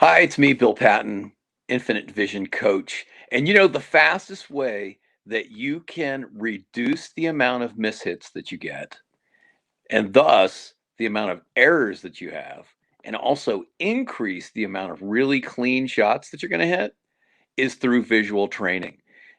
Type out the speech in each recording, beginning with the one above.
Hi, it's me, Bill Patton, Infinite Vision Coach. And the fastest way that you can reduce the amount of mishits that you get, and thus the amount of errors that you have, and also increase the amount of really clean shots that you're going to hit, is through visual training.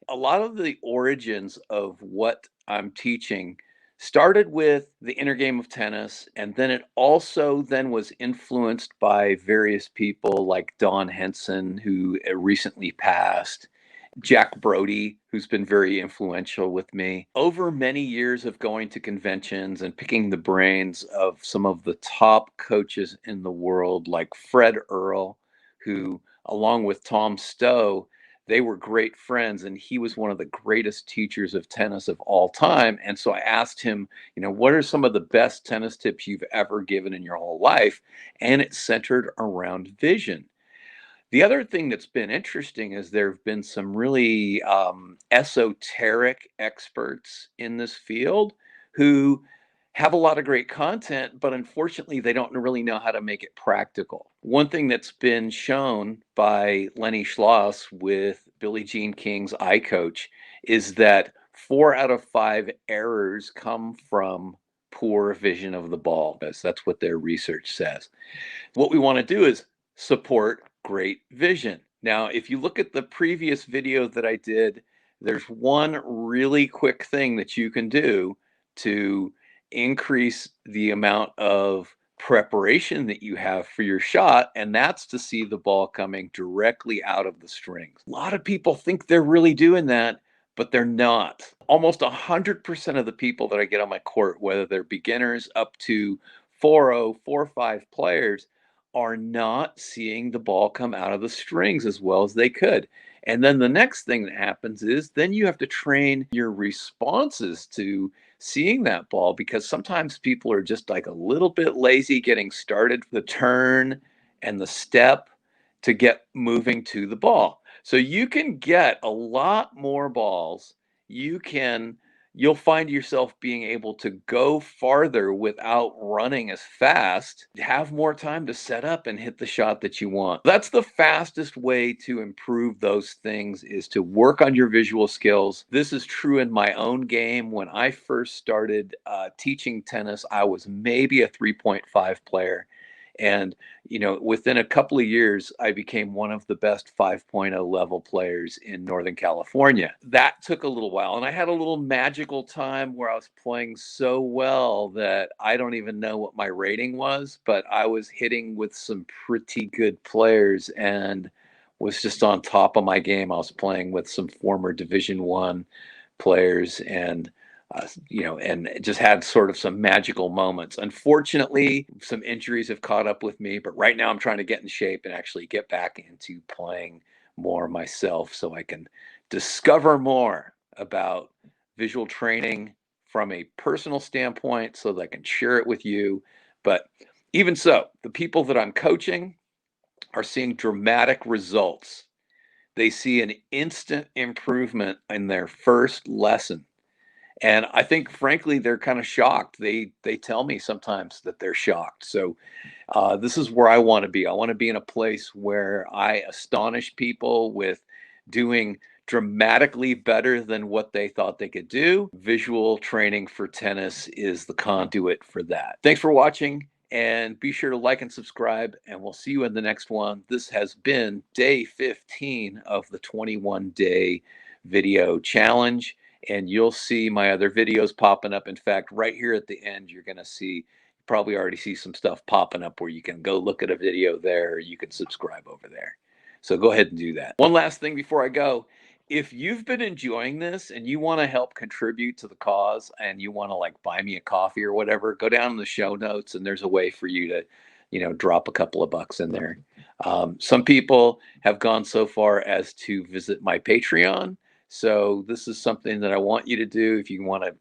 A lot of the origins of what I'm teaching started with the inner game of tennis, and then it also then was influenced by various people like Don Henson, who recently passed, Jack Brody, who's been very influential with me. Over many years of going to conventions and picking the brains of some of the top coaches in the world, like Fred Earl, who, along with Tom Stowe, they were great friends, and he was one of the greatest teachers of tennis of all time. And so I asked him, what are some of the best tennis tips you've ever given in your whole life? And it centered around vision. The other thing that's been interesting is there have been some really esoteric experts in this field who have a lot of great content, but unfortunately, they don't really know how to make it practical. One thing that's been shown by Lenny Schloss with Billie Jean King's iCoach is that 4 out of 5 errors come from poor vision of the ball. That's what their research says. What we want to do is support great vision. Now, if you look at the previous video that I did, there's one really quick thing that you can do to increase the amount of preparation that you have for your shot, and that's to see the ball coming directly out of the strings. A lot of people think they're really doing that, but they're not. Almost 100% of the people that I get on my court, whether they're beginners up to 4-0, 4-5 players, are not seeing the ball come out of the strings as well as they could. And then the next thing that happens is then you have to train your responses to seeing that ball, because sometimes people are just like a little bit lazy getting started, the turn and the step to get moving to the ball. So you can get a lot more balls. You'll find yourself being able to go farther without running as fast, have more time to set up and hit the shot that you want. That's the fastest way to improve those things, is to work on your visual skills. This is true in my own game. When I first started teaching tennis, I was maybe a 3.5 player. And, within a couple of years, I became one of the best 5.0 level players in Northern California. That took a little while. And I had a little magical time where I was playing so well that I don't even know what my rating was, but I was hitting with some pretty good players and was just on top of my game. I was playing with some former Division 1 players, and just had sort of some magical moments. Unfortunately, some injuries have caught up with me, but right now I'm trying to get in shape and actually get back into playing more myself so I can discover more about visual training from a personal standpoint so that I can share it with you. But even so, the people that I'm coaching are seeing dramatic results. They see an instant improvement in their first lesson, and I think, frankly, they're kind of shocked. They tell me sometimes that they're shocked. So this is where I want to be. I want to be in a place where I astonish people with doing dramatically better than what they thought they could do. Visual training for tennis is the conduit for that. Thanks for watching, and be sure to like and subscribe, and we'll see you in the next one. This has been day 15 of the 21-day video challenge, and you'll see my other videos popping up. In fact, right here at the end, you're going to see, probably already see some stuff popping up where you can go look at a video there, or you can subscribe over there. So go ahead and do that. One last thing before I go. If you've been enjoying this and you want to help contribute to the cause, and you want to like buy me a coffee or whatever, go down in the show notes and there's a way for you to, drop a couple of bucks in there. Some people have gone so far as to visit my Patreon. So this is something that I want you to do. If you want to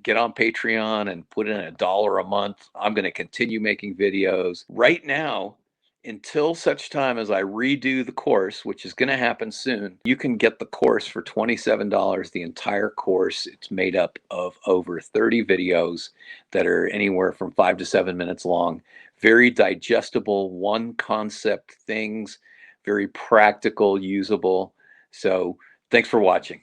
get on Patreon and put in $1 a month, I'm going to continue making videos right now until such time as I redo the course, which is going to happen soon. You can get the course for $27, the entire course. It's made up of over 30 videos that are anywhere from 5 to 7 minutes long. very digestible, one concept things, very practical, usable. So thanks for watching.